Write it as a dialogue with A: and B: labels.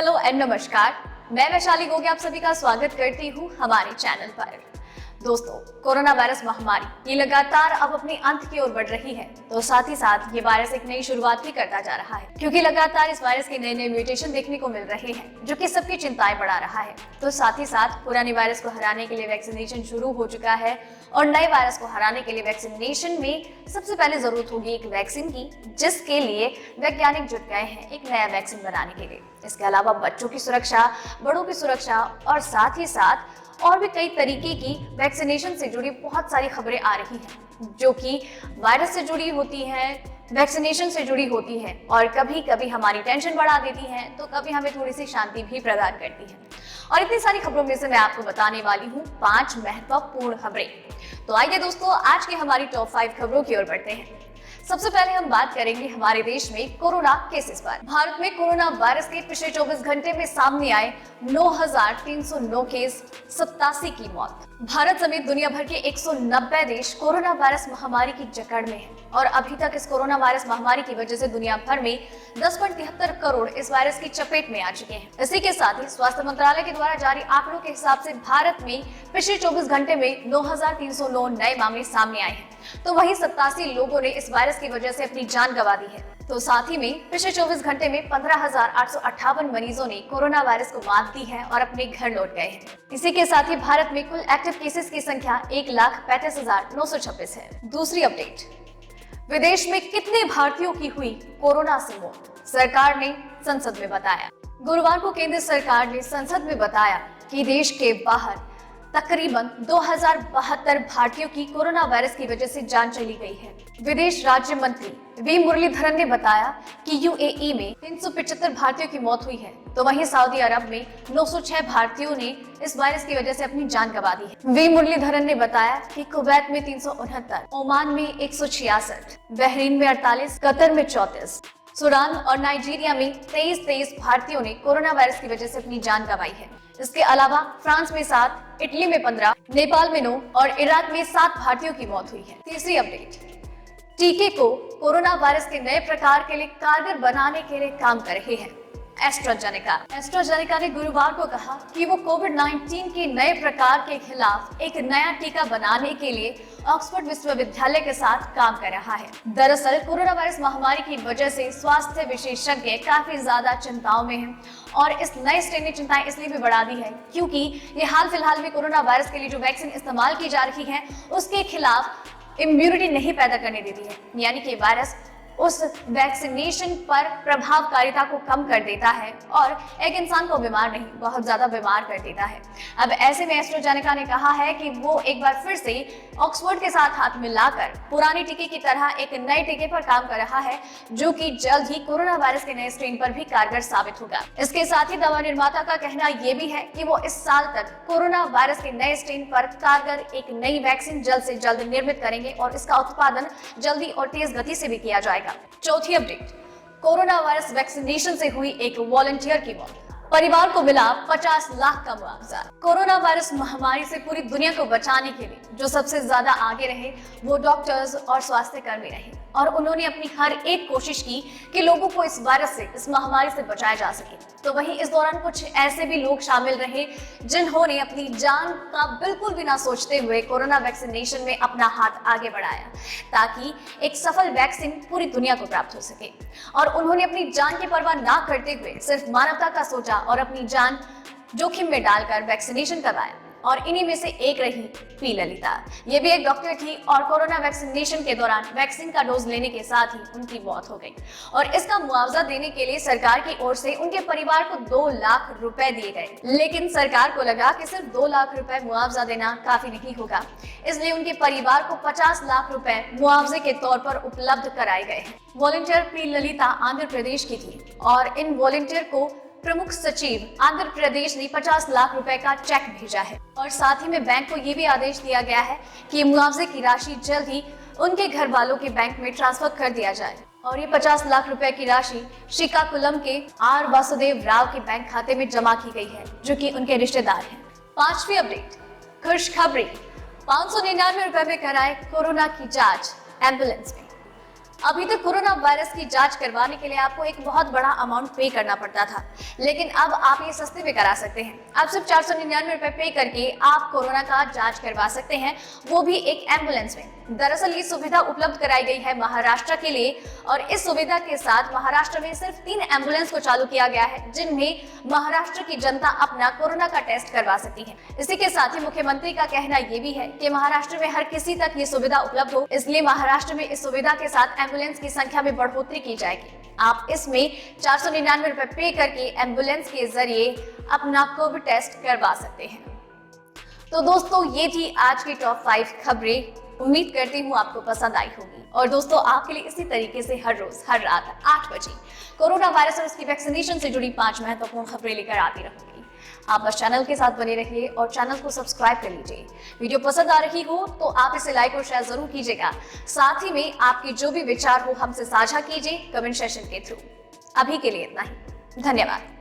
A: Hello and नमस्कार। मैं वैशाली गोगे आप सभी का स्वागत करती हूँ हमारे चैनल पर। दोस्तों, कोरोना वायरस महामारी ये लगातार अब अपने अंत की ओर बढ़ रही है, तो साथ ही साथ ये वायरस एक नई शुरुआत भी करता जा रहा है, क्योंकि लगातार इस वायरस के नए नए म्यूटेशन देखने को मिल रहे हैं, जो कि सबकी चिंताएं बढ़ा रहा है। तो साथ ही साथ पुराने वायरस को हराने के लिए वैक्सीनेशन शुरू हो चुका है और नए वायरस को हराने के लिए वैक्सीनेशन में सबसे पहले जरूरत होगी एक वैक्सीन की, जिसके लिए वैज्ञानिक जुट गए हैं एक नया वैक्सीन बनाने के लिए। इसके अलावा बच्चों की सुरक्षा, बड़ों की सुरक्षा और साथ ही साथ और भी कई तरीके की वैक्सीनेशन से जुड़ी बहुत सारी खबरें आ रही हैं, जो कि वायरस से जुड़ी होती हैं, वैक्सीनेशन से जुड़ी होती है और कभी कभी हमारी टेंशन बढ़ा देती हैं, तो कभी हमें थोड़ी सी शांति भी प्रदान करती है। और इतनी सारी खबरों में से मैं आपको बताने वाली हूँ 5 महत्वपूर्ण खबरें। तो आइए दोस्तों, आज की हमारी टॉप 5 खबरों की ओर बढ़ते हैं। सबसे पहले हम बात करेंगे हमारे देश में कोरोना केसेस पर। भारत में कोरोना वायरस के पिछले 24 घंटे में सामने आए 9,309 केस, 87 की मौत। भारत समेत दुनिया भर के 190 देश कोरोना वायरस महामारी की जकड़ में हैं और अभी तक इस कोरोना वायरस महामारी की वजह से दुनिया भर में 10.73 करोड़ इस वायरस की चपेट में आ चुके हैं। इसी के साथ ही स्वास्थ्य मंत्रालय के द्वारा जारी आंकड़ों के हिसाब से भारत में पिछले 24 घंटे में 9,309 नए मामले सामने आए हैं, तो वहीं 87 लोगों ने इस वायरस की वजह से अपनी जान गंवा दी है। तो साथ ही में पिछले 24 घंटे में 15,858 मरीजों ने कोरोना वायरस को मात दी है और अपने घर लौट गए हैं। इसी के साथ ही भारत में कुल एक्टिव केसेस की संख्या 1,35,926 है। दूसरी अपडेट, विदेश में कितने भारतीयों की हुई कोरोना से मौत, सरकार ने संसद में बताया। गुरुवार को केंद्र सरकार ने संसद में बताया कि देश के बाहर तकरीबन 2072 भारतीयों की कोरोना वायरस की वजह से जान चली गई है। विदेश राज्य मंत्री वी मुरलीधरन ने बताया कि यूएई में 375 भारतीयों की मौत हुई है, तो वहीं सऊदी अरब में 906 भारतीयों ने इस वायरस की वजह से अपनी जान गंवा दी है। वी मुरलीधरन ने बताया कि कुवैत में 369, ओमान में 166, बहरीन में 48, कतर में 34, सूडान और नाइजीरिया में 23 भारतीयों ने कोरोना वायरस की वजह से अपनी जान गंवाई है। इसके अलावा फ्रांस में 7, इटली में 15, नेपाल में 9 और इराक में 7 भारतीयों की मौत हुई है। तीसरी अपडेट, टीके को कोरोना वायरस के नए प्रकार के लिए कारगर बनाने के लिए काम कर रहे हैं एस्ट्राजेनेका ने गुरुवार को कहा कि वो कोविड-19 के नए प्रकार के खिलाफ एक नया टीका बनाने के लिए ऑक्सफोर्ड विश्वविद्यालय के साथ काम कर रहा है। दरअसल कोरोना वायरस महामारी की वजह से स्वास्थ्य विशेषज्ञ काफी ज्यादा चिंताओं में हैं और इस नए स्ट्रेन ने चिंताएं इसलिए भी बढ़ा दी है क्योंकि ये हाल फिलहाल में कोरोना वायरस के लिए जो वैक्सीन इस्तेमाल की जा रही है उसके खिलाफ इम्यूनिटी नहीं पैदा करने देती है, यानी कि वायरस उस वैक्सीनेशन पर प्रभावकारिता को कम कर देता है और एक इंसान को बीमार नहीं, बहुत ज्यादा बीमार कर देता है। अब ऐसे में एस्ट्राजेनेका ने कहा है कि वो एक बार फिर से ऑक्सफोर्ड के साथ हाथ मिलाकर पुराने टीके की तरह एक नए टीके पर काम कर रहा है, जो कि जल्द ही कोरोना वायरस के नए स्ट्रेन पर भी कारगर साबित होगा। इसके साथ ही दवा निर्माता का कहना यह भी है कि वो इस साल तक कोरोना वायरस के नए स्ट्रेन पर कारगर एक नई वैक्सीन जल्द से जल्द निर्मित करेंगे और इसका उत्पादन जल्दी और तेज गति से भी किया जाएगा। चौथी अपडेट, कोरोना वायरस वैक्सीनेशन से हुई एक वॉलंटियर की मौत, परिवार को मिला 50 लाख का मुआवजा। कोरोना वायरस महामारी से पूरी दुनिया को बचाने के लिए जो सबसे ज्यादा आगे रहे वो डॉक्टर्स और स्वास्थ्य कर्मी रहे और उन्होंने अपनी हर एक कोशिश की कि लोगों को इस वायरस से, इस महामारी से बचाया जा सके। तो वहीं इस दौरान कुछ ऐसे भी लोग शामिल रहे जिन्होंने अपनी जान का बिल्कुल भी ना सोचते हुए कोरोना वैक्सीनेशन में अपना हाथ आगे बढ़ाया ताकि एक सफल वैक्सीन पूरी दुनिया को प्राप्त हो सके, और उन्होंने अपनी जान की परवाह ना करते हुए सिर्फ मानवता का सोचा और अपनी जान जोखिम में डालकर वैक्सीनेशन करवाया। और इन्हीं में से एक रही पी ललिता। ये भी एक डॉक्टर थी और कोरोना वैक्सीनेशन के दौरान वैक्सीन का डोज लेने के साथ ही उनकी मौत हो गई और इसका मुआवजा देने के लिए सरकार की ओर से उनके परिवार को 2 लाख रुपए दिए गए, लेकिन सरकार को लगा कि सिर्फ 2 लाख रुपए मुआवजा देना काफी नहीं होगा, इसलिए उनके परिवार को 50 लाख रुपए मुआवजे के तौर पर उपलब्ध कराए गए हैं। वॉलंटियर पी ललिता आंध्र प्रदेश की थी और इन वॉलंटियर को प्रमुख सचिव आंध्र प्रदेश ने 50 लाख रुपए का चेक भेजा है और साथ ही में बैंक को ये भी आदेश दिया गया है कि मुआवजे की राशि जल्द ही उनके घर वालों के बैंक में ट्रांसफर कर दिया जाए। और ये 50 लाख रुपए की राशि श्रीकाकुलम के आर वासुदेव राव के बैंक खाते में जमा की गई है, जो कि उनके रिश्तेदार हैं। 5वीं अपडेट, खुशखबरी, 599 रुपए में कराए कोरोना की जांच एम्बुलेंस में। अभी तक कोरोना वायरस की जांच करवाने के लिए आपको एक बहुत बड़ा अमाउंट पे करना पड़ता था, लेकिन अब आप ये सस्ते में करा सकते हैं। अब सिर्फ 499 रुपए पे करके आप कोरोना का जांच करवा सकते हैं, वो भी एक एम्बुलेंस में। दरअसल ये सुविधा उपलब्ध कराई गई है महाराष्ट्र के लिए, और इस सुविधा के साथ महाराष्ट्र में सिर्फ 3 एम्बुलेंस को चालू किया गया है, जिनमें महाराष्ट्र की जनता अपना कोरोना का टेस्ट करवा सकती है। इसी के साथ ही मुख्यमंत्री का कहना ये भी है कि महाराष्ट्र में हर किसी तक ये सुविधा उपलब्ध हो, इसलिए महाराष्ट्र में इस सुविधा के साथ एम्बुलेंस की संख्या में बढ़ोतरी की जाएगी। आप इसमें 499 रुपए पे करके एम्बुलेंस के जरिए अपना कोविड टेस्ट करवा सकते हैं। तो दोस्तों, ये थी आज की टॉप 5 खबरें। उम्मीद करती हूँ आपको पसंद आई होगी। और दोस्तों, आपके लिए इसी तरीके से हर रोज हर रात 8 बजे कोरोना वायरस और उसकी वैक्सीनेशन से जुड़ी 5 महत्वपूर्ण खबरें लेकर आती रहूंगी। आप बस चैनल के साथ बने रहिए और चैनल को सब्सक्राइब कर लीजिए। वीडियो पसंद आ रही हो तो आप इसे लाइक और शेयर जरूर कीजिएगा। साथ ही में आपकी जो भी विचार हो हमसे साझा कीजिए कमेंट सेक्शन के थ्रू। अभी के लिए इतना ही। धन्यवाद।